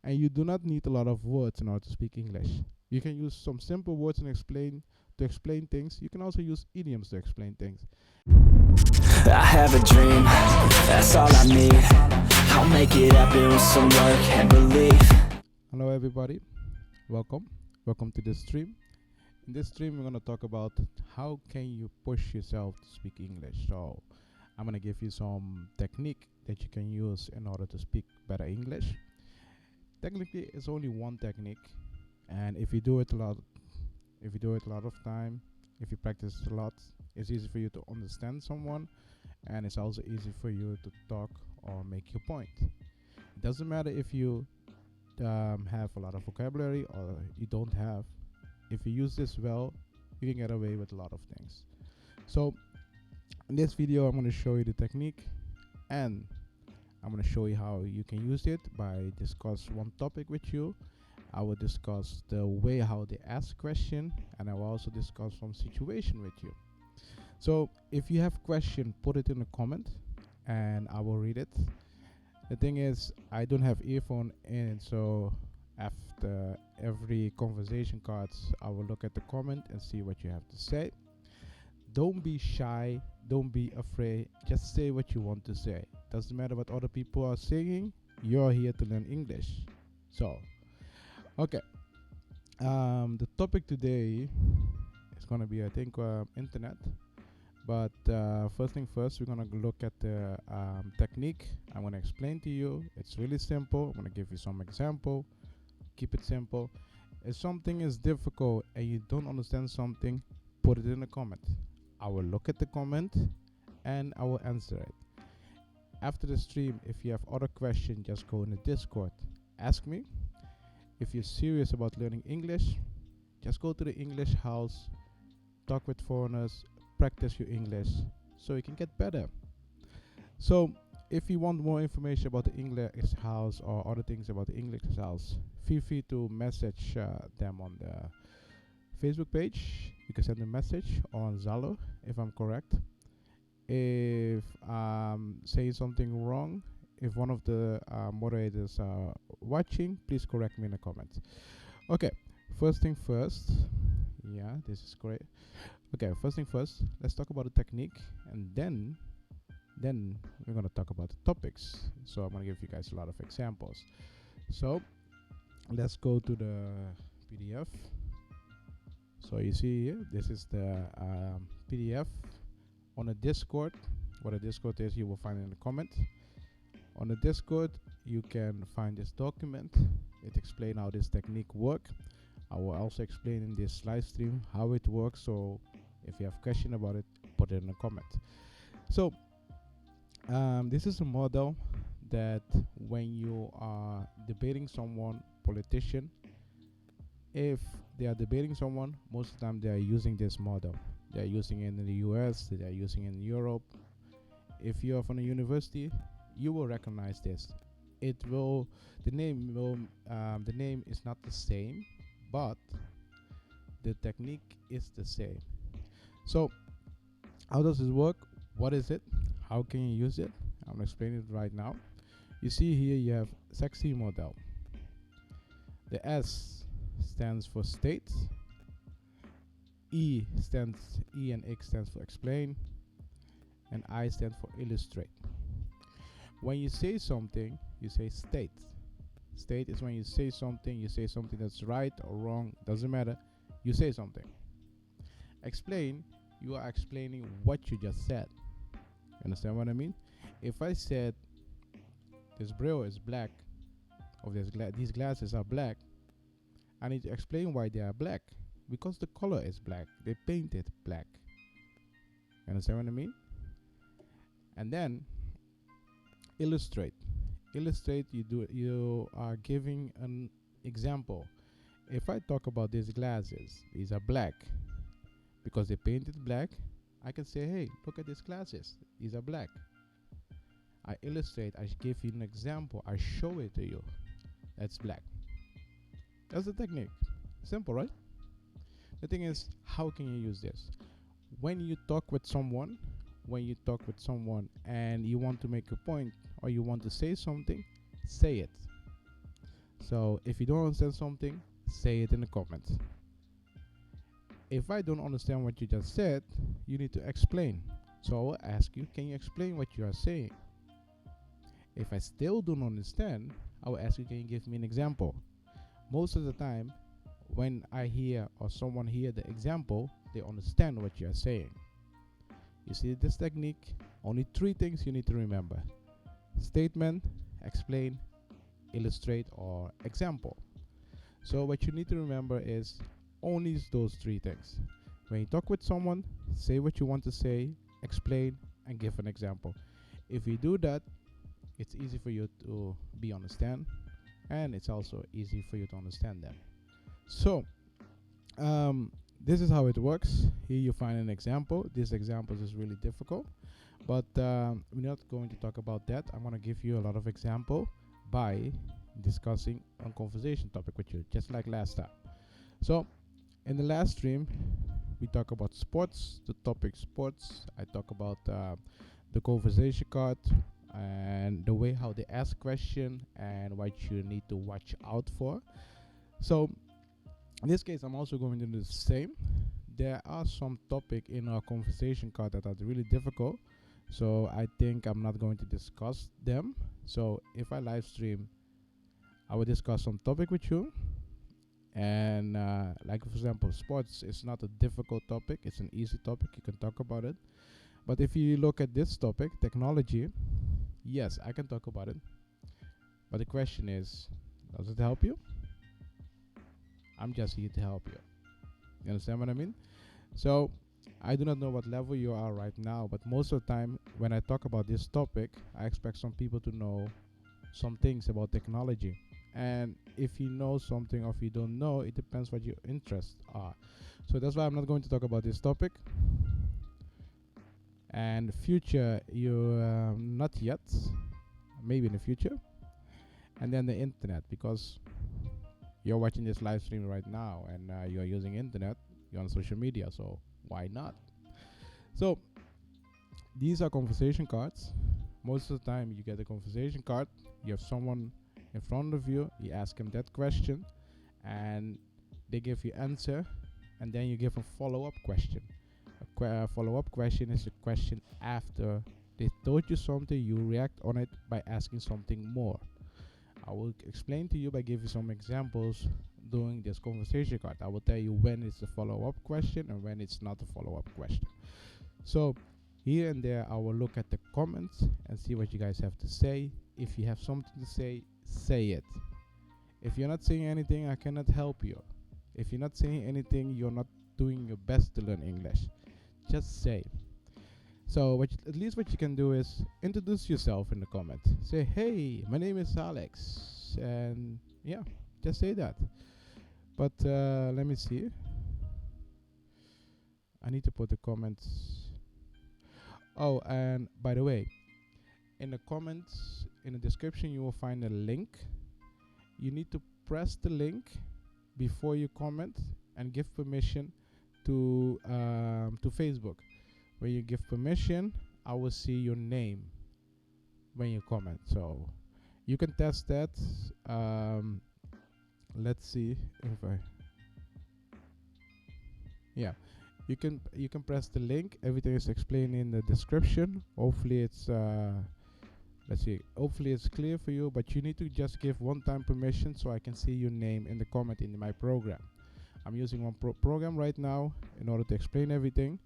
And you do not need a lot of words in order to speak English. You can use some simple words and explain things. You can also use idioms to explain things. I have a dream, that's all I need. I'll make it happen with some work and belief. Hello everybody, welcome to this stream. In this stream we're going to talk about how can you push yourself to speak English. So I'm going to give you some technique that you can use in order to speak better English. Technically it's only one technique, and if you do it a lot of time, if you practice a lot, it's easy for you to understand someone, and it's also easy for you to talk or make your point. It doesn't matter if you have a lot of vocabulary or you don't have. If you use this well, you can get away with a lot of things. So in this video I'm going to show you the technique, and I'm going to show you how you can use it by discuss one topic with you. I will discuss the way how they ask question, and I will also discuss some situation with you. So if you have question, put it in the comment and I will read it. The thing is, I don't have earphone in, so after every conversation cards I will look at the comment and see what you have to say. Don't be shy, don't be afraid, just say what you want to say. Doesn't matter what other people are saying, you're here to learn English. So okay, the topic today is gonna be, I think, internet. But first thing first, we're gonna look at the technique. I'm gonna explain to you. It's really simple. I'm gonna give you some example. Keep it simple. If something is difficult and you don't understand something, put it in the comment. I will look at the comment and I will answer it. After the stream, if you have other questions, just go in the Discord. Ask me. If you're serious about learning English, just go to the English house, talk with foreigners, practice your English so you can get better. So if you want more information about the English house or other things about the English house, feel free to message them on the Facebook page. You can send a message on Zalo if I'm correct. If I'm saying something wrong, if one of the moderators are watching, please correct me in the comments. Okay, first thing first. Yeah, this is great. Okay, first thing first, let's talk about the technique, and then we're gonna talk about the topics. So I'm gonna give you guys a lot of examples. So let's go to the PDF. So you see here, this is the PDF on the Discord. What a Discord is, you will find in the comment. On the Discord, you can find this document. It explains how this technique works. I will also explain in this live stream how it works. So if you have question about it, put it in the comment. So this is a model that when you are debating someone, politician, if they are debating someone, most of the time they are using this model. They are using it in the US, they are using it in Europe. If you are from a university, you will recognize this. The name is not the same, but the technique is the same. So how does this work? What is it? How can you use it? I'm going to explain it right now. You see here you have sexy model. The S stands for state. E and X stands for explain, and I stands for illustrate. When you say something, you say state. State is when you say something that's right or wrong, doesn't matter. You say something. Explain, you are explaining what you just said. You understand what I mean? If I said this grill is black, or these glasses are black, I need to explain why they are black. Because the color is black. They painted black. You understand what I mean? And then illustrate. Illustrate, you are giving an example. If I talk about these glasses, these are black because they painted black, I can say, hey, look at these glasses, these are black. I illustrate, I give you an example, I show it to you. That's black. That's the technique. Simple, right? The thing is, how can you use this? When you talk with someone and you want to make a point or you want to say something, say it. So if you don't understand something, say it in the comments. If I don't understand what you just said, you need to explain. So I will ask you, can you explain what you are saying? If I still don't understand, I will ask you, can you give me an example? Most of the time, when I hear or someone hear the example, they understand what you are saying. You see this technique? Only 3 things you need to remember: statement, explain, illustrate, or example. So what you need to remember is only those 3 things. When you talk with someone, say what you want to say, explain, and give an example. If you do that, it's easy for you to be understand, and it's also easy for you to understand them. So this is how it works. Here you find an example. This example is really difficult, but we're not going to talk about that. I'm going to give you a lot of example by discussing a conversation topic with you, just like last time. So in the last stream, we talk about sports, the topic sports. I talk about the conversation card and the way how they ask question and what you need to watch out for. So in this case, I'm also going to do the same. There are some topic in our conversation card that are really difficult, so I think I'm not going to discuss them. So if I live stream, I will discuss some topic with you. And like for example, sports is not a difficult topic, it's an easy topic, you can talk about it. But if you look at this topic, technology, yes, I can talk about it, but the question is, does it help you? I'm just here to help you. You understand what I mean? So I do not know what level you are right now, but most of the time when I talk about this topic, I expect some people to know some things about technology. And if you know something or if you don't know, it depends what your interests are. So that's why I'm not going to talk about this topic. And future, you not yet, maybe in the future. And then the internet, because you're watching this live stream right now and you're using internet, you're on social media, so why not? So these are conversation cards. Most of the time you get a conversation card, you have someone in front of you, you ask them that question and they give you answer, and then you give a follow-up question. A follow-up question is a question after they told you something, you react on it by asking something more. I will explain to you by giving some examples during this conversation card. I will tell you when it's a follow-up question and when it's not a follow-up question. So here and there I will look at the comments and see what you guys have to say. If you have something to say, say it. If you're not saying anything, I cannot help you. If you're not saying anything, you're not doing your best to learn English. Just say. So at least what you can do is introduce yourself in the comment. Say, hey, my name is Alex. And yeah, just say that. But let me see. I need to put the comments. Oh, and by the way, in the comments, in the description, you will find a link. You need to press the link before you comment and give permission to Facebook. When you give permission, I will see your name when you comment. So you can test that. Let's see if I. Yeah, you can press the link. Everything is explained in the description. Hopefully it's let's see. Hopefully it's clear for you. But you need to just give one-time permission so I can see your name in the comment in my program. I'm using one program right now in order to explain everything.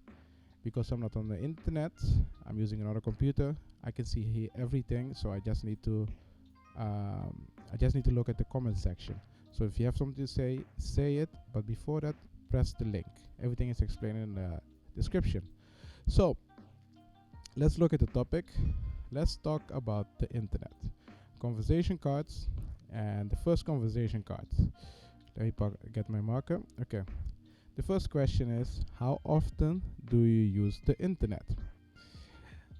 Because I'm not on the internet, I'm using another computer. I can see here everything, so I just need to look at the comment section. So if you have something to say, say it. But before that, press the link. Everything is explained in the description. So let's look at the topic. Let's talk about the internet. Conversation cards, and the first conversation card. Let me get my marker. Okay. The first question is, how often do you use the internet?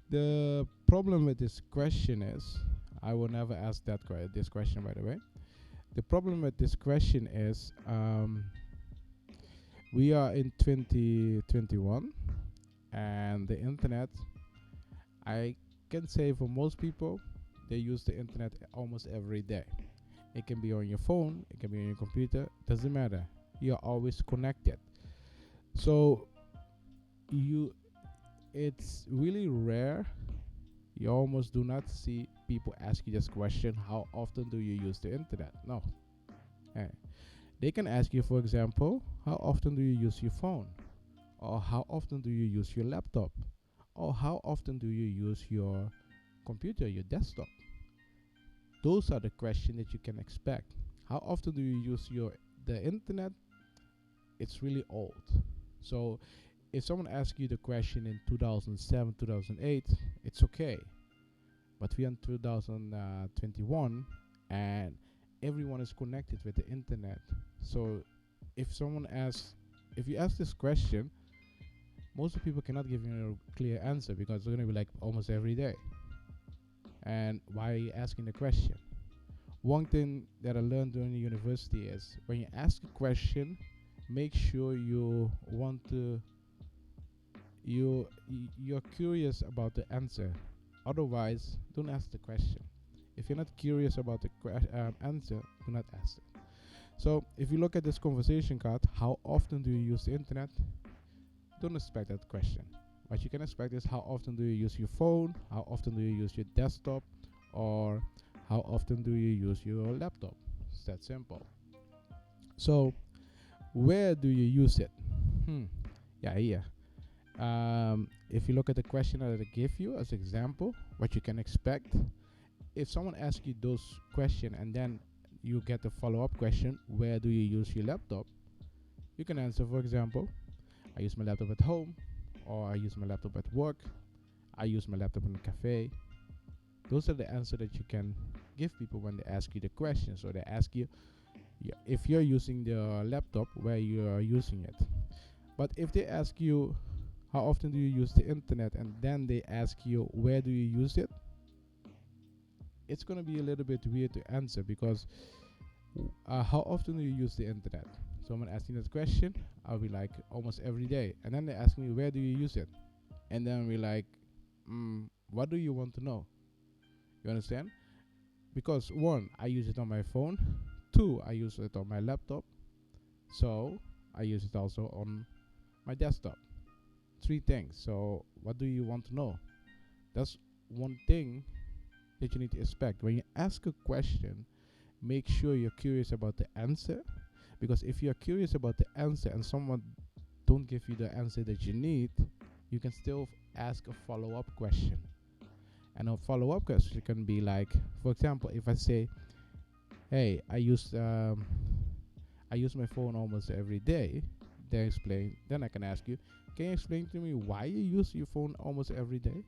The problem with this question is, I will never ask this question, by the way. The problem with this question is, we are in 2021, and the internet, I can say for most people, they use the internet almost every day. It can be on your phone, it can be on your computer, doesn't matter. You're always connected. So you it's really rare. You almost do not see people ask you this question, how often do you use the internet? No. Eh. They can ask you, for example, how often do you use your phone? Or how often do you use your laptop? Or how often do you use your computer, your desktop? Those are the questions that you can expect. How often do you use the internet? It's really old. So if someone asks you the question in 2007, 2008, it's okay. But we're in 2021 and everyone is connected with the internet. So if you ask this question, most of people cannot give you a clear answer because it's going to be like almost every day. And why are you asking the question? One thing that I learned during the university is when you ask a question, make sure you're curious about the answer. Otherwise, don't ask the question. If you're not curious about the answer, do not ask it. So if you look at this conversation card, how often do you use the internet? Don't expect that question. What you can expect is how often do you use your phone, how often do you use your desktop, or how often do you use your laptop. It's that simple. So where do you use it? Here. If you look at the question that I give you as example, what you can expect, if someone asks you those questions and then you get the follow-up question, where do you use your laptop? You can answer, for example, I use my laptop at home, or I use my laptop at work, I use my laptop in the cafe. Those are the answers that you can give people when they ask you the question. So they ask you if you're using the laptop, where you are using it. But if they ask you how often do you use the internet and then they ask you where do you use it, it's going to be a little bit weird to answer because how often do you use the internet? Someone asking that question, I'll be like almost every day. And then they ask me where do you use it? And then we're like, what do you want to know? You understand? Because 1, I use it on my phone. 2, I use it on my laptop. So I use it also on my desktop. 3 things. So what do you want to know? That's one thing that you need to expect. When you ask a question, make sure you're curious about the answer. Because if you're curious about the answer and someone don't give you the answer that you need, you can still ask a follow-up question. And a follow-up question can be like, for example, if I say, hey, I use my phone almost every day, then I can ask you, can you explain to me why you use your phone almost every day?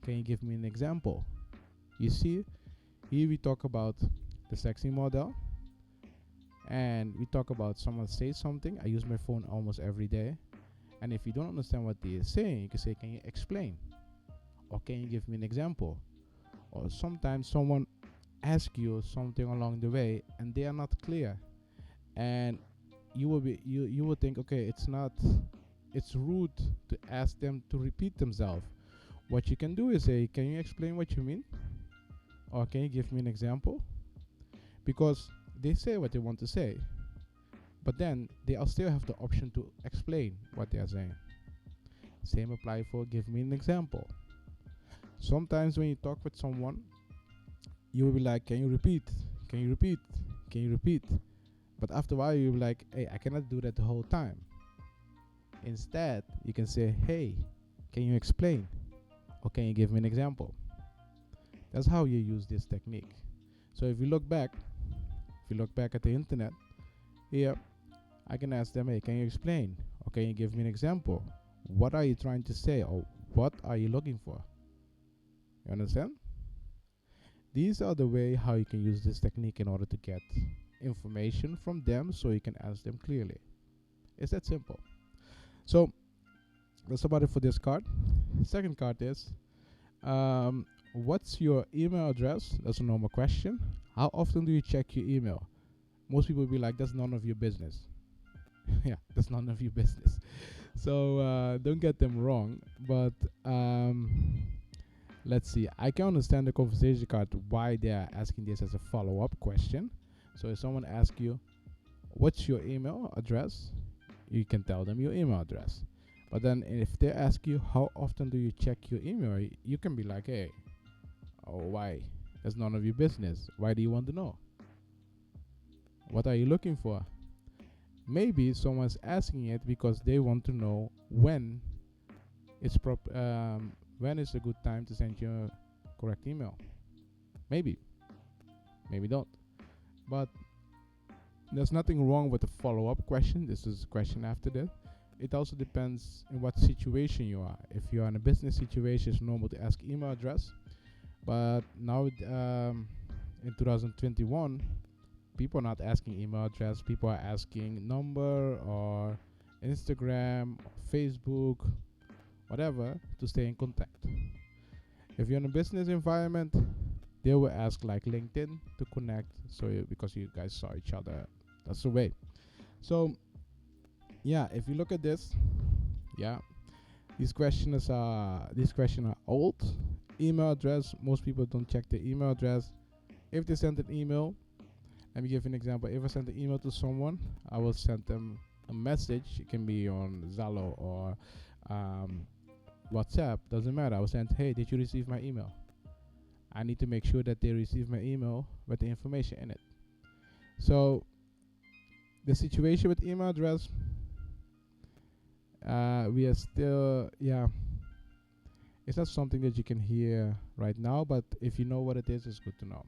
Can you give me an example? You see, here we talk about the sexy model, and we talk about someone says something, I use my phone almost every day. And if you don't understand what they are saying, you can say, can you explain? Or can you give me an example? Or sometimes someone asks you something along the way and they are not clear. And you will think, okay, it's rude to ask them to repeat themselves. What you can do is say, can you explain what you mean? Or can you give me an example? Because they say what they want to say, but then they still have the option to explain what they are saying. Same apply for give me an example. Sometimes when you talk with someone, you will be like, can you repeat? Can you repeat? Can you repeat? But after a while, you'll be like, hey, I cannot do that the whole time. Instead, you can say, hey, can you explain? Or can you give me an example? That's how you use this technique. So if you look back at the internet, here, I can ask them, hey, can you explain? Or can you give me an example? What are you trying to say? Or what are you looking for? You understand? These are the way how you can use this technique in order to get information from them so you can answer them clearly. It's that simple. So that's about it for this card. Second card is, what's your email address? That's a normal question. How often do you check your email? Most people will be like, that's none of your business. Yeah, that's none of your business. So don't get them wrong. But Let's see. I can understand the conversation card why they are asking this as a follow-up question. So if someone asks you, "What's your email address?" you can tell them your email address. But then if they ask you, "How often do you check your email?" you can be like, "Hey, oh, why? That's none of your business. Why do you want to know? What are you looking for?" Maybe someone's asking it because they want to know when when is a good time to send you a correct email. Maybe don't. But there's nothing wrong with a follow-up question. This is a question after that. It also depends in what situation you are. If you are in a business situation, it's normal to ask email address. But now in 2021, people are not asking email address. People are asking number or Instagram, or Facebook, whatever, to stay in contact. If you're in a business environment, they will ask like LinkedIn to connect. So because you guys saw each other, that's the way. So yeah, if you look at this, yeah, these questions are old. Email address, most people don't check the email address. If they send an email, let me give you an example. If I send an email to someone, I will send them a message. It can be on Zalo or WhatsApp, doesn't matter. I will send, "Hey, did you receive my email?" I need to make sure that they receive my email with the information in it. So the situation with email address, we are still, it's not something that you can hear right now, but if you know what it is, it's good to know.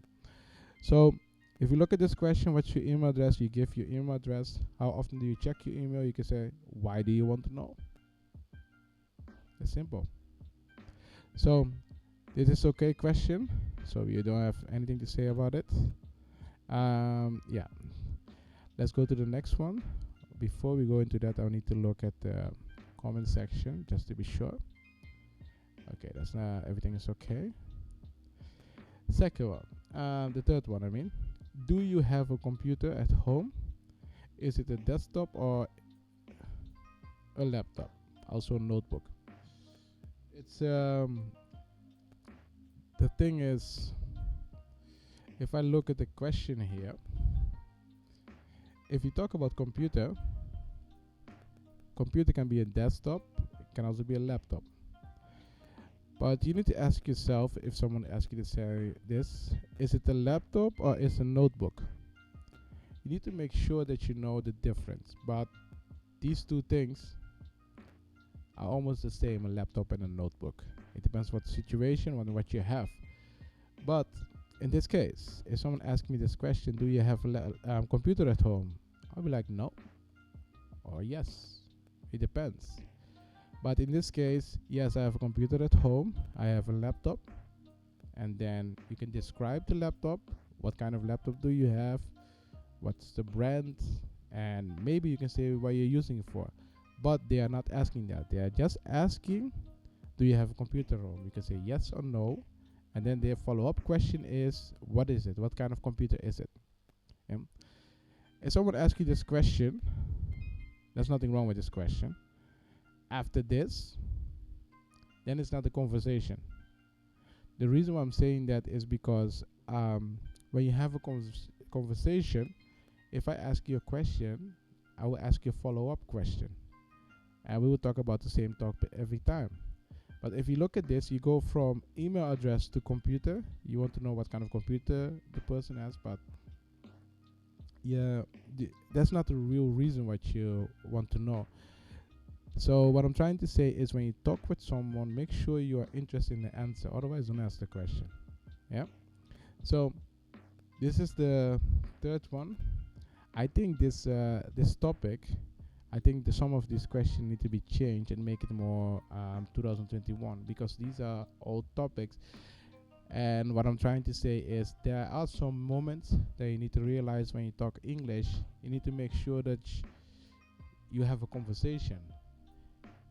So if you look at this question, "What's your email address?" you give your email address. How often do you check your email? You can say, "Why do you want to know?" It's simple. So this is okay question. So you don't have anything to say about it. Yeah. Let's go to the next one. Before we go into that, I need to look at the comment section just to be sure. Okay, that's not everything is okay. Second one, the third one, I mean, do you have a computer at home? Is it a desktop or a laptop? Also a notebook. It's the thing is, if I look at the question here, if you talk about computer can be a desktop, it can also be a laptop. But you need to ask yourself, if someone asks you to say this, is it a laptop or is it a notebook? You need to make sure that you know the difference. But these two things are almost the same, a laptop and a notebook. It depends what situation, what you have. But in this case, if someone asks me this question, do you have a computer at home? I'll be like, no or yes. It depends. But in this case, yes, I have a computer at home. I have a laptop. And then you can describe the laptop. What kind of laptop do you have? What's the brand? And maybe you can say what you're using it for. But they are not asking that. They are just asking, do you have a computer at home? You can say yes or no. And then their follow-up question is, what is it? What kind of computer is it? If someone asks you this question, there's nothing wrong with this question. After this, then it's not a conversation. The reason why I'm saying that is because when you have a conversation, if I ask you a question, I will ask you a follow-up question. And we will talk about the same topic every time. But if you look at this, you go from email address to computer. You want to know what kind of computer the person has, but yeah, that's not the real reason what you want to know. So what I'm trying to say is, when you talk with someone, make sure you are interested in the answer. Otherwise, don't ask the question. Yeah. So this is the third one. I think this topic, I think some of these questions need to be changed and make it more 2021, because these are old topics. And what I'm trying to say is, there are some moments that you need to realize when you talk English. You need to make sure that you have a conversation.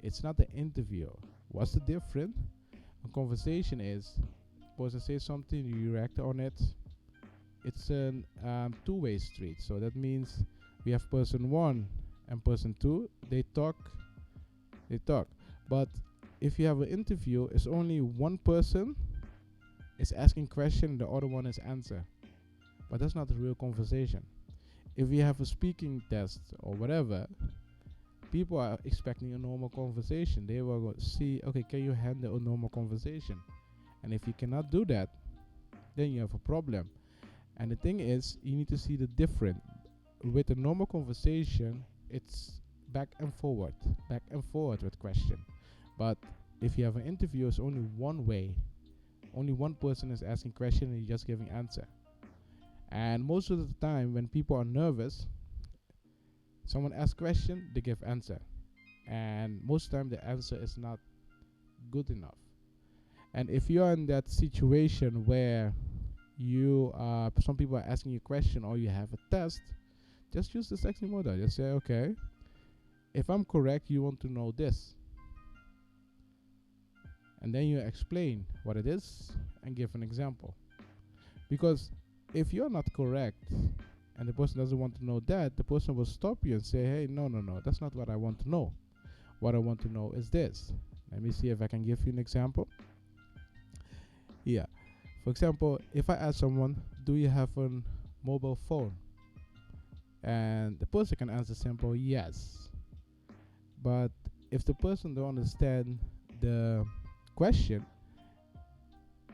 It's not an interview. What's the difference? A conversation is, person says something, you react on it. It's a two-way street. So that means we have person one and person two. They talk. But if you have an interview, it's only one person is asking question, the other one is answer. But that's not a real conversation. If you have a speaking test or whatever, people are expecting a normal conversation. They will see, okay, can you handle a normal conversation? And if you cannot do that, then you have a problem. And the thing is, you need to see the difference. With a normal conversation, it's back and forward with question. But if you have an interview, it's only one way. Only one person is asking question and you're just giving answer. And most of the time, when people are nervous, someone asks question, they give answer. And most of the time, the answer is not good enough. And if you're in that situation where some people are asking you a question or you have a test, just use the sexy model. Just say, okay, if I'm correct, you want to know this. And then you explain what it is and give an example. Because if you're not correct and the person doesn't want to know that, the person will stop you and say, hey, no, that's not what I want to know. What I want to know is this. Let me see if I can give you an example. Yeah. For example, if I ask someone, do you have a mobile phone? And the person can answer simple, yes. But if the person don't understand the question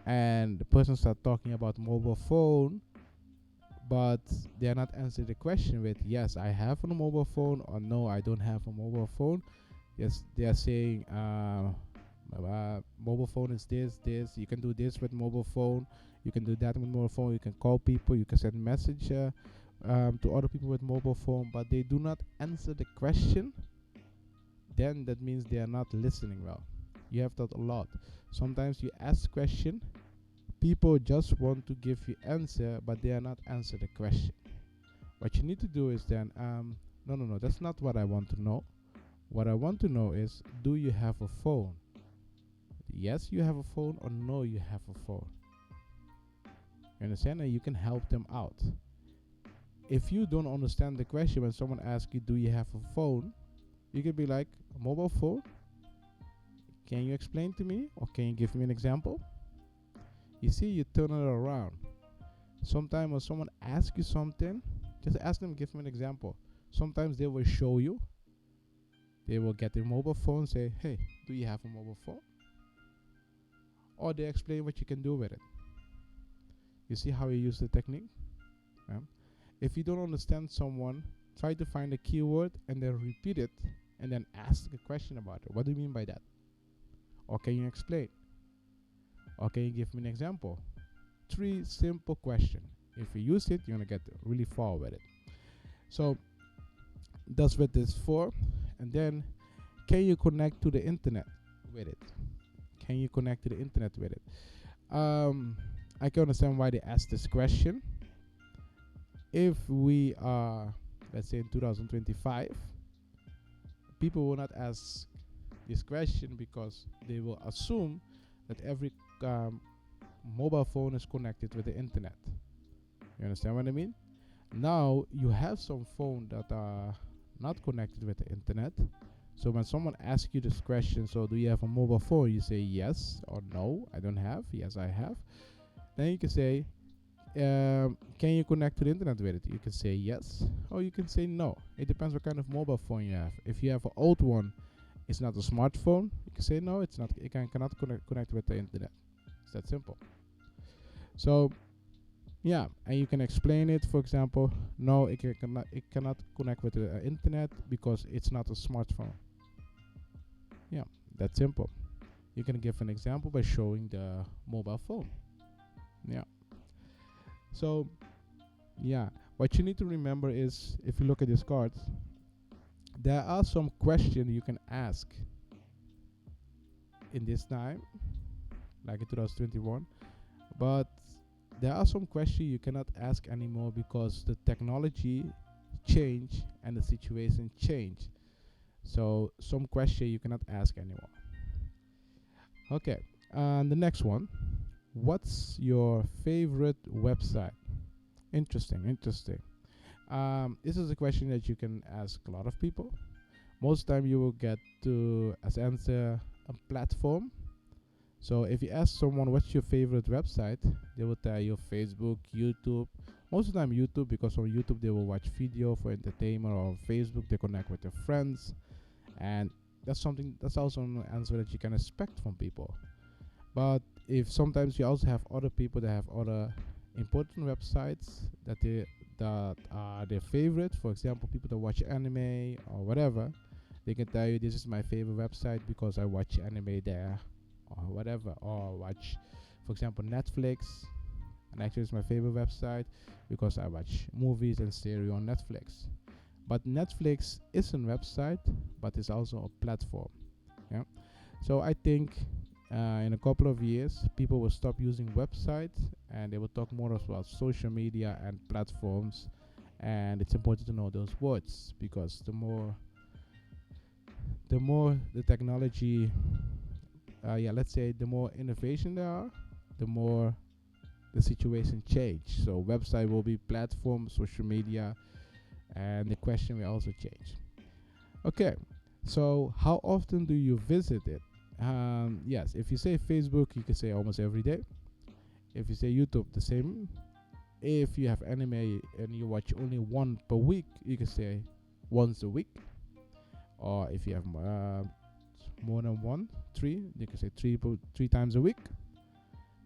and the person start talking about mobile phone, but they're not answering the question with yes, I have a mobile phone, or no, I don't have a mobile phone. Yes, they are saying mobile phone is this, you can do this with mobile phone, you can do that with mobile phone, you can call people, you can send message to other people with mobile phone, but they do not answer the question, then that means they are not listening well. You have that a lot. Sometimes you ask question, people just want to give you answer, but they are not answer the question. What you need to do is then, no, that's not what I want to know. What I want to know is, do you have a phone? Yes, you have a phone, or no, you have a phone. You understand? And you can help them out. If you don't understand the question when someone asks you, do you have a phone? You could be like, a mobile phone? Can you explain to me? Or can you give me an example? You see, you turn it around. Sometimes when someone asks you something, just ask them, give me an example. Sometimes they will show you. They will get their mobile phone, say, hey, do you have a mobile phone? Or they explain what you can do with it. You see how you use the technique? Yeah. If you don't understand someone, try to find a keyword and then repeat it and then ask a question about it. What do you mean by that? Or can you explain? Or can you give me an example? 3 simple questions. If you use it, you're going to get really far with it. So that's what this for. And then, can you connect to the internet with it? Can you connect to the internet with it? I can understand why they asked this question. If we are, let's say in 2025, people will not ask this question because they will assume that every mobile phone is connected with the internet. You understand what I mean? Now you have some phones that are not connected with the internet. So when someone asks you this question, so do you have a mobile phone? You say yes or no, I don't have. Yes, I have. Then you can say, can you connect to the internet with it? You can say yes or you can say no. It depends what kind of mobile phone you have. If you have an old one, it's not a smartphone. You can say no, it's not. It cannot connect with the internet. It's that simple. So yeah, and you can explain it. For example, no, it cannot connect with the internet because it's not a smartphone. Yeah, that's simple. You can give an example by showing the mobile phone. Yeah. So, yeah, what you need to remember is, if you look at these cards, there are some questions you can ask in this time, like in 2021, but there are some questions you cannot ask anymore because the technology changed and the situation changed. So some question you cannot ask anymore. Okay, and the next one. What's your favorite website? Interesting. This is a question that you can ask a lot of people. Most time you will get to as answer a platform. So if you ask someone what's your favorite website, they will tell you Facebook, YouTube. Most of the time YouTube, because on YouTube they will watch video for entertainment, or on Facebook they connect with their friends, and that's also an answer that you can expect from people. But if sometimes you also have other people that have other important websites that are their favorite. For example, people that watch anime or whatever, they can tell you this is my favorite website because I watch anime there, or whatever. Or watch, for example, Netflix, and actually it's my favorite website because I watch movies and series on Netflix. But Netflix is a website, but it's also a platform. Yeah. So I think in a couple of years, people will stop using websites and they will talk more about social media and platforms. And it's important to know those words, because the more the technology, let's say, the more innovation there are, the more the situation change. So website will be platform, social media, and the question will also change. Okay, so how often do you visit it? Yes, if you say Facebook, you can say almost every day. If you say YouTube, the same. If you have anime and you watch only one per week, you can say once a week. Or if you have more than one, three, you can say three times a week.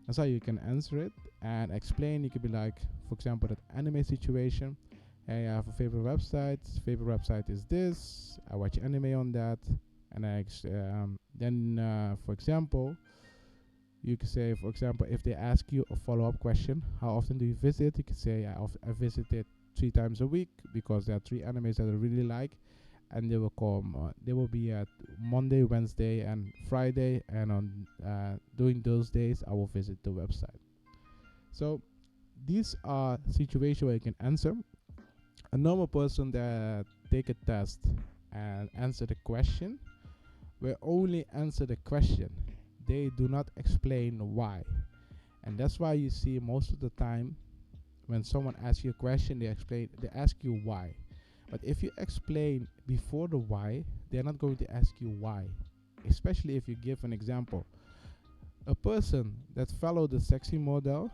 That's how you can answer it and explain. You could be like, for example, that anime situation. Hey, I have a favorite website. Favorite website is this. I watch anime on that. And for example, you could say, for example, if they ask you a follow-up question, how often do you visit? You could say, I visited 3 times a week because there are 3 animes that I really like, and they will come. They will be at Monday, Wednesday, and Friday, and on during those days, I will visit the website. So these are situations where you can answer. A normal person that take a test and answer the question will only answer the question. They do not explain why. And that's why you see most of the time when someone asks you a question, they ask you why. But if you explain before the why, they're not going to ask you why. Especially if you give an example. A person that follows the sexy model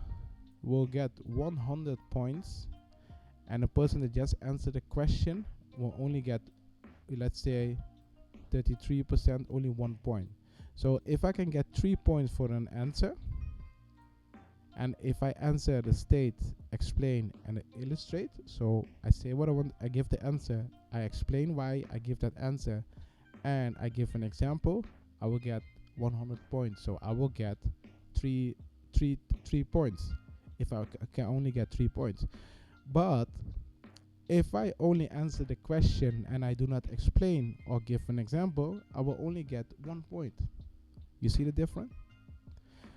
will get 100 points, and a person that just answered the question will only get, let's say, 33%, only 1 point. So if I can get 3 points for an answer, and if I answer the state, explain, and illustrate, so I say what I want, I give the answer, I explain why I give that answer, and I give an example, I will get 100 points. So I will get three points if I can only get 3 points. But if I only answer the question and I do not explain or give an example, I will only get 1 point. You see the difference?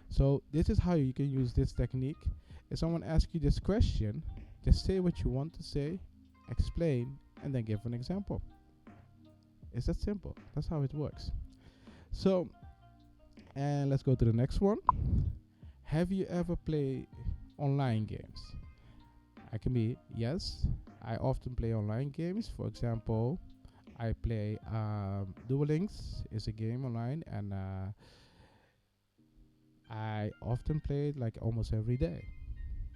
So this is how you can use this technique. If someone asks you this question, just say what you want to say, explain, and then give an example. It's that simple. That's how it works. So, and let's go to the next one. Have you ever played online games? I can be yes. I often play online games. For example, I play Duel Links is a game online, and I often play it like almost every day.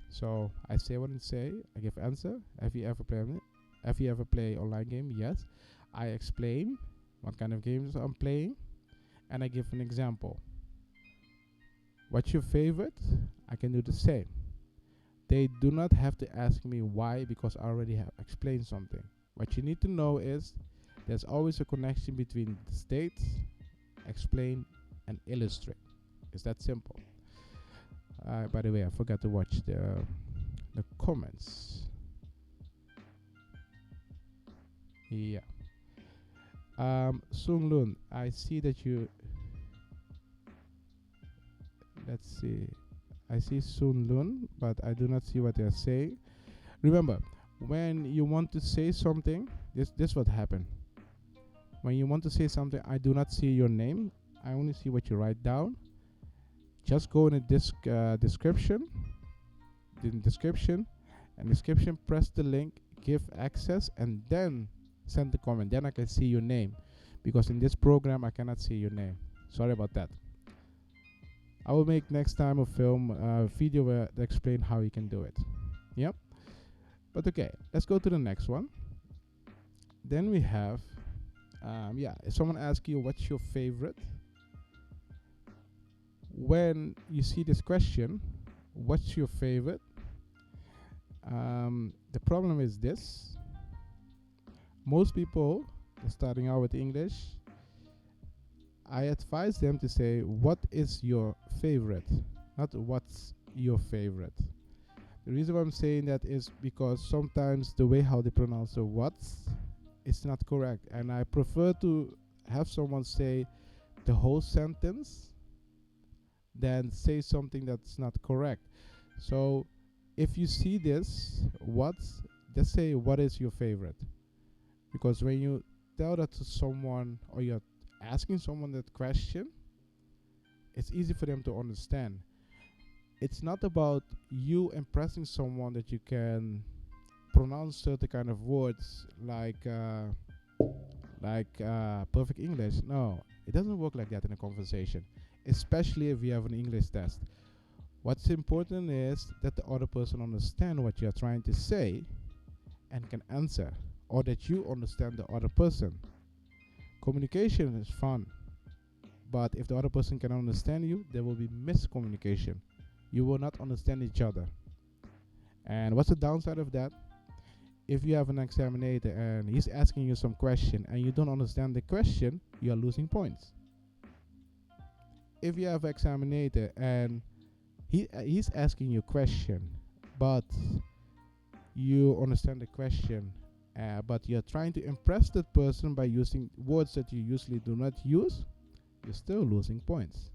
So I say what I say. I give answer. Have you ever play online game? Yes. I explain what kind of games I'm playing, and I give an example. What's your favorite? I can do the same. They do not have to ask me why, because I already have explained something. What you need to know is there's always a connection between the states, explain, and illustrate. It's that simple. By the way, I forgot to watch the comments. Yeah. Sung Lun, I see that you. Let's see. I see Sun Lun, but I do not see what they're saying. Remember, when you want to say something, this what happened. When you want to say something, I do not see your name. I only see what you write down. Just go in the description. Press the link, give access, and then send the comment. Then I can see your name, because in this program I cannot see your name. Sorry about that. I will make next time a film video where that explain how you can do it. Yep. But okay, let's go to the next one. Then we have, if someone asks you what's your favorite, when you see this question, what's your favorite? The problem is this: most people starting out with English, I advise them to say, "What is your favorite?" Not "What's your favorite?" The reason why I'm saying that is because sometimes the way how they pronounce the "what's" is not correct, and I prefer to have someone say the whole sentence than say something that's not correct. So if you see this "what's," just say "What is your favorite?" Because when you tell that to someone or you're asking someone that question, it's easy for them to understand. It's not about you impressing someone that you can pronounce certain kind of words like perfect English. No, it doesn't work like that in a conversation, especially if you have an English test. What's important is that the other person understand what you're trying to say and can answer, or that you understand the other person. Communication is fun, but if the other person can understand you, there will be miscommunication. You will not understand each other. And what's the downside of that? If you have an examiner and he's asking you some question and you don't understand the question, you are losing points. If you have an examiner and he's asking you a question, but you understand the question, but you're trying to impress that person by using words that you usually do not use, you're still losing points.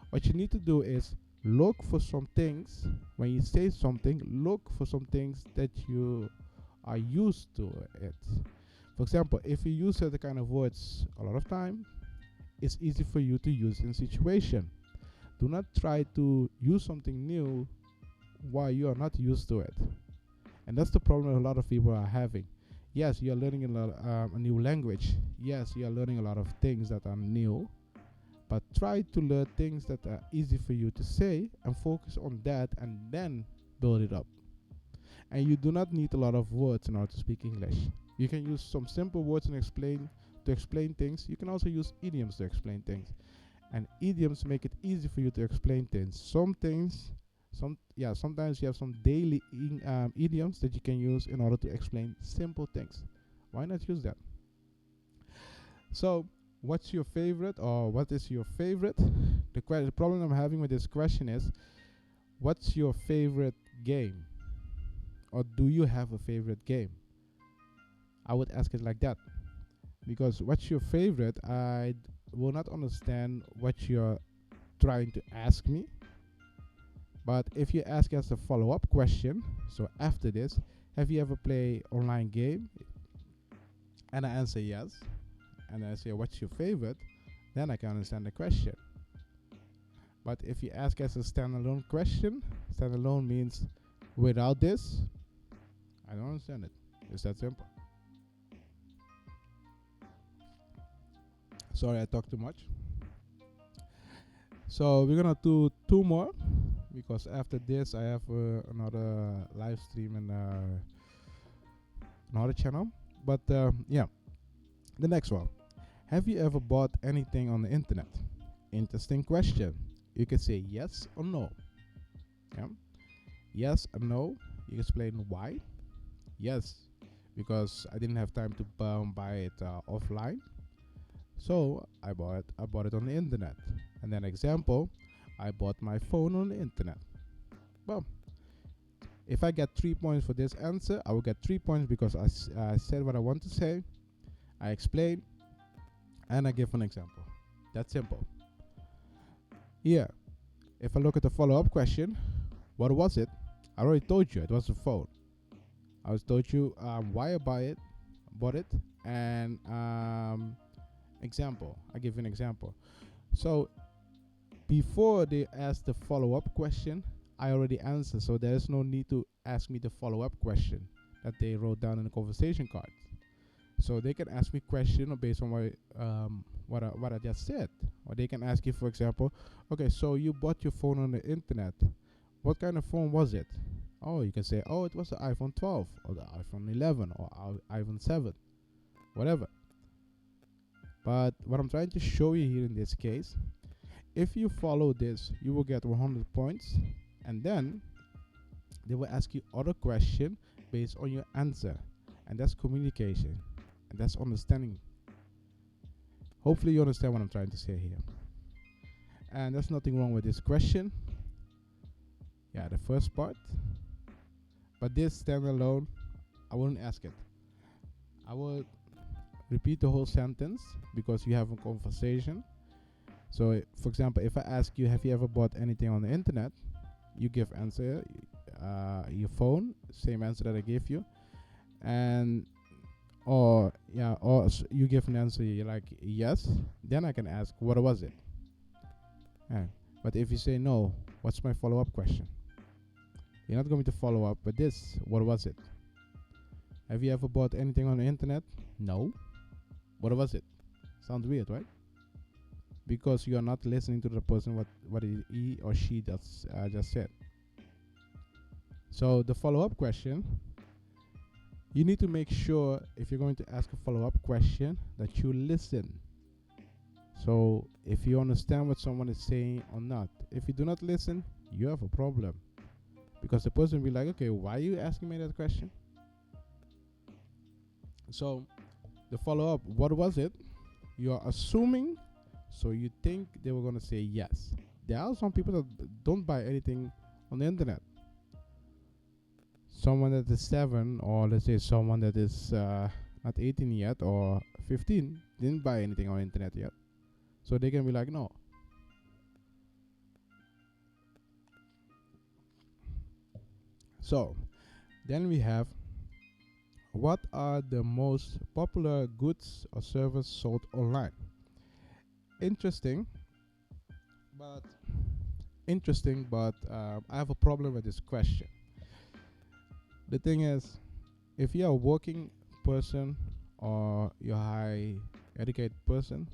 What you need to do is look for some things. When you say something, look for some things that you are used to it. For example, if you use certain kind of words a lot of time, it's easy for you to use in situation. Do not try to use something new while you are not used to it. And that's the problem a lot of people are having. Yes, you are learning a new language. Yes, you are learning a lot of things that are new. But try to learn things that are easy for you to say and focus on that and then build it up. And you do not need a lot of words in order to speak English. You can use some simple words and explain things. You can also use idioms to explain things. And idioms make it easy for you to explain things. Sometimes you have some daily idioms that you can use in order to explain simple things. Why not use that? So, what's your favorite, or what is your favorite? The problem I'm having with this question is, what's your favorite game? Or do you have a favorite game? I would ask it like that. Because what's your favorite, I will not understand what you're trying to ask me. But if you ask as a follow-up question, so after this, have you ever played online game? And I answer yes. And I say, what's your favorite? Then I can understand the question. But if you ask as a standalone question, standalone means without this, I don't understand it. It's that simple. Sorry, I talk too much. So we're gonna do two more, because after this I have another live stream in another channel. But the next one. Have you ever bought anything on the internet? Interesting question. You can say yes or no. Yeah. Yes or no. You explain why. Yes, because I didn't have time to buy it offline. So I bought it on the internet. And then example, I bought my phone on the internet. Well, if I get 3 points for this answer, I will get 3 points because I said what I want to say, I explain, and I give an example. That's simple. Here, if I look at the follow-up question, what was it? I already told you it was a phone. I was told you why I bought it, and example. I give you an example. So before they ask the follow-up question, I already answered, so there is no need to ask me the follow-up question that they wrote down in the conversation card. So they can ask me question based on what I just said, or they can ask you, for example, okay, so you bought your phone on the internet. What kind of phone was it? Oh, you can say, oh, it was the iPhone 12 or the iPhone 11 or iPhone 7, whatever. But what I'm trying to show you here in this case, if you follow this, you will get 100 points, and then they will ask you other question based on your answer, and that's communication, and that's understanding. Hopefully you understand what I'm trying to say here. And there's nothing wrong with this question. Yeah, the first part. But this standalone, I wouldn't ask it. I would repeat the whole sentence because you have a conversation. So, for example, if I ask you, have you ever bought anything on the internet? You give answer, your phone, same answer that I gave you, and you give an answer, you're like yes. Then I can ask, what was it? But if you say no, what's my follow-up question? You're not going to follow up with this. What was it? Have you ever bought anything on the internet? No. What was it? Sounds weird, right? Because you are not listening to the person what he or she just said. So the follow-up question, you need to make sure if you're going to ask a follow-up question that you listen. So if you understand what someone is saying or not. If you do not listen, you have a problem. Because the person will be like, okay, why are you asking me that question? So the follow-up, what was it? You are assuming, so you think they were going to say yes. There are some people that don't buy anything on the internet. Someone that is 7, or let's say someone that is not 18 yet or 15, didn't buy anything on the internet yet. So they can be like, no. So then we have, what are the most popular goods or services sold online? Interesting, but I have a problem with this question. The thing is, if you're a working person or you're a high educated person,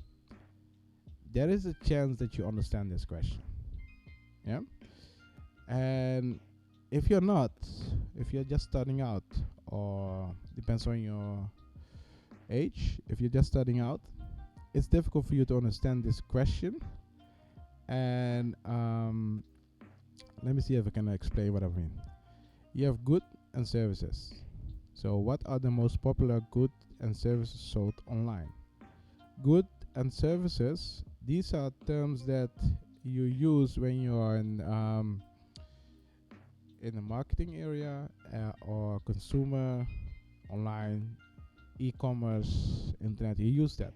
there is a chance that you understand this question. Yeah? And if you're not, if you're just starting out, or depends on your age, if you're just starting out, it's difficult for you to understand this question. And let me see if I can explain what I mean. You have goods and services. So what are the most popular goods and services sold online? Good and services, these are terms that you use when you are in the marketing area or consumer, online, e-commerce, internet. You use that.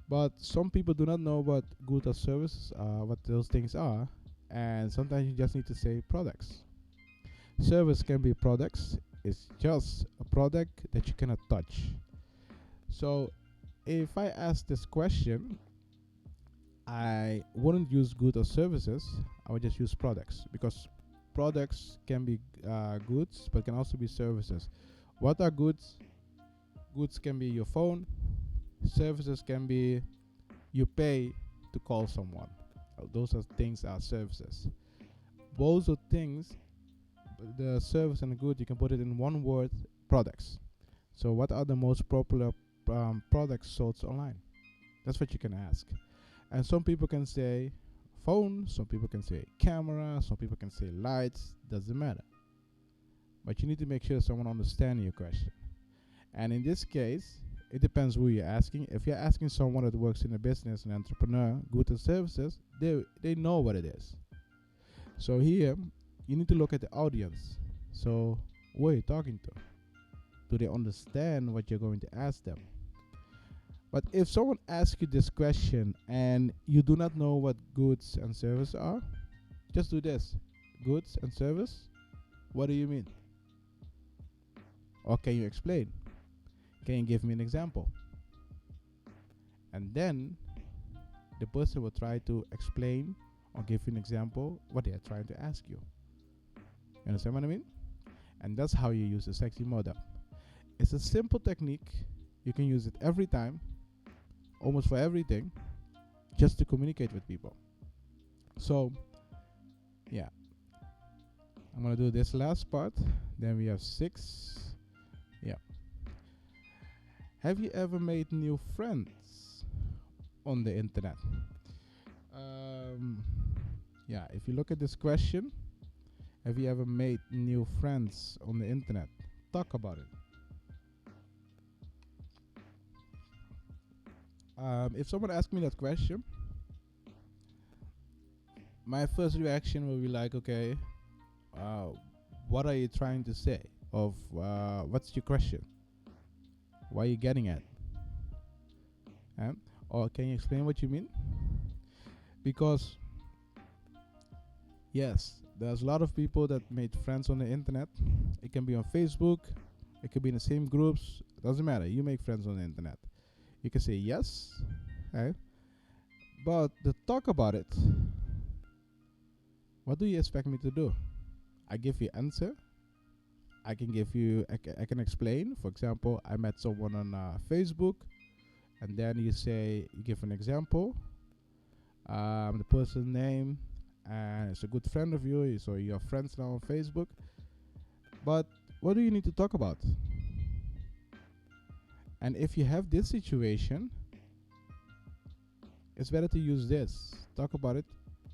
But some people do not know what goods or services are, what those things are, and sometimes you just need to say products. Service can be products. It's just a product that you cannot touch. So if I ask this question, I wouldn't use goods or services. I would just use products, because products can be goods, but can also be services. What are goods? Goods can be your phone. Services can be you pay to call someone. Those are things are services. Both are things. The service and the good, you can put it in one word: products. So what are the most popular products sold online? That's what you can ask. And some people can say phone, some people can say camera, some people can say lights, doesn't matter. But you need to make sure someone understands your question. And in this case, it depends who you're asking. If you're asking someone that works in a business, an entrepreneur, goods and services, they know what it is. So here, you need to look at the audience. So who are you talking to? Do they understand what you're going to ask them? But if someone asks you this question and you do not know what goods and service are, just do this. Goods and service? What do you mean? Or can you explain? Can you give me an example? And then the person will try to explain or give you an example what they are trying to ask you. You understand what I mean? And that's how you use the sexy model. It's a simple technique. You can use it every time, almost for everything, just to communicate with people. So, yeah. I'm going to do this last part. Then we have 6. Yeah. Have you ever made new friends on the internet? Yeah, if you look at this question, have you ever made new friends on the internet? Talk about it. If someone asks me that question, my first reaction will be like, okay, what are you trying to say? What's your question? Why are you getting at? Or can you explain what you mean? Because yes, there's a lot of people that made friends on the internet. It can be on Facebook, it could be in the same groups. Doesn't matter. You make friends on the internet. You can say yes, but to talk about it, what do you expect me to do? I give you answer. I can give you. I can explain. For example, I met someone on Facebook, and then you give an example. The person's name, and it's a good friend of yours, so you're friends now on Facebook. But what do you need to talk about? And if you have this situation, it's better to use this. Talk about it.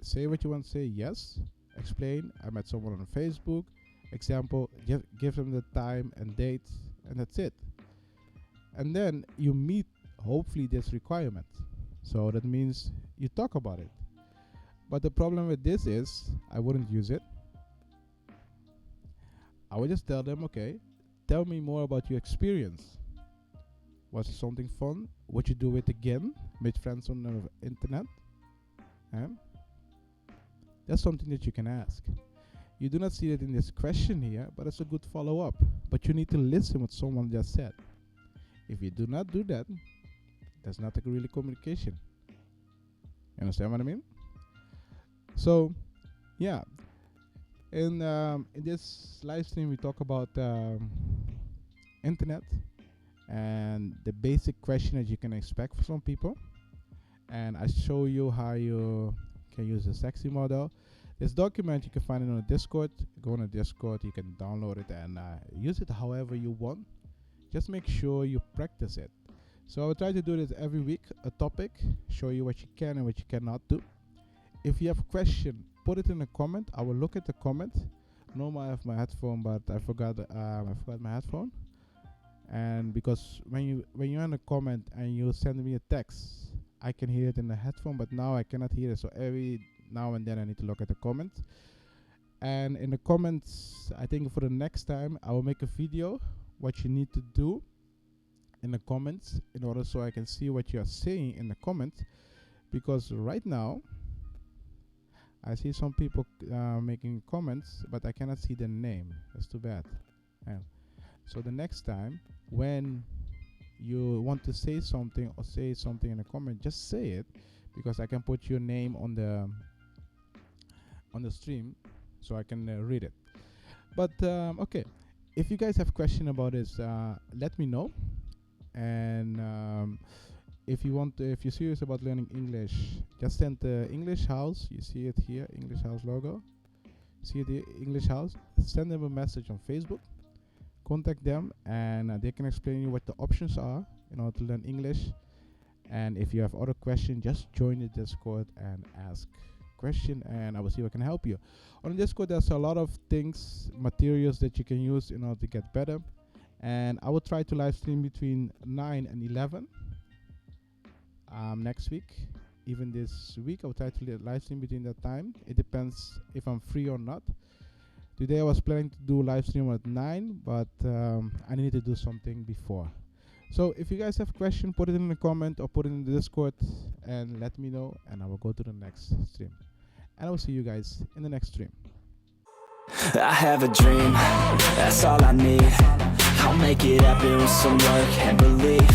Say what you want to say. Yes. Explain. I met someone on Facebook. Example. Give them the time and date, and that's it. And then you meet, hopefully, this requirement. So that means you talk about it. But the problem with this is, I wouldn't use it. I would just tell them, okay, tell me more about your experience. Was it something fun? Would you do it again? Made friends on the internet? That's something that you can ask. You do not see it in this question here, but it's a good follow-up. But you need to listen what someone just said. If you do not do that, that's not a really communication. You understand what I mean? So, yeah. In this live stream, we talk about internet and the basic question that you can expect for some people. And I show you how you can use the sexy model. This document, you can find it on the Discord. Go on the Discord, you can download it and use it however you want. Just make sure you practice it. So I will try to do this every week, a topic, show you what you can and what you cannot do. If you have a question, put it in a comment. I will look at the comment. Normally I have my headphone, but I forgot my headphone. And because when you're in a comment and you send me a text, I can hear it in the headphone, but now I cannot hear it. So every now and then I need to look at the comments. And in the comments, I think for the next time, I will make a video what you need to do in the comments in order so I can see what you are saying in the comments. Because right now, I see some people making comments, but I cannot see the name. That's too bad. So the next time, when you want to say something or say something in a comment, just say it, because I can put your name on the stream, so I can read it. But okay, if you guys have question about this, let me know. And if you're serious about learning English, just send the English House. You see it here, English House logo. See the English House. Send them a message on Facebook. Contact them, and they can explain you what the options are in order to learn English. And if you have other questions, just join the Discord and ask question, and I will see if I can help you. On the Discord, there's a lot of things, materials that you can use in order to get better. And I will try to live stream between 9 and 11 next week. Even this week, I will try to live stream between that time. It depends if I'm free or not. Today I was planning to do live stream at 9, but I need to do something before. So if you guys have questions, put it in the comment or put it in the Discord and let me know, and I will go to the next stream. And I will see you guys in the next stream. I have a dream, that's all I need. I'll make it happen with some work and belief.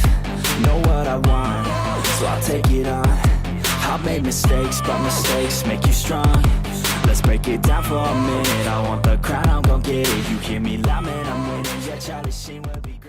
Know what I want, so I'll take it on. I've made mistakes, but mistakes make you strong. Let's break it down for a minute. I want the crown, I'm gon' get it. You hear me loud, man, I'm winning. Yeah, Charlie Sheen will be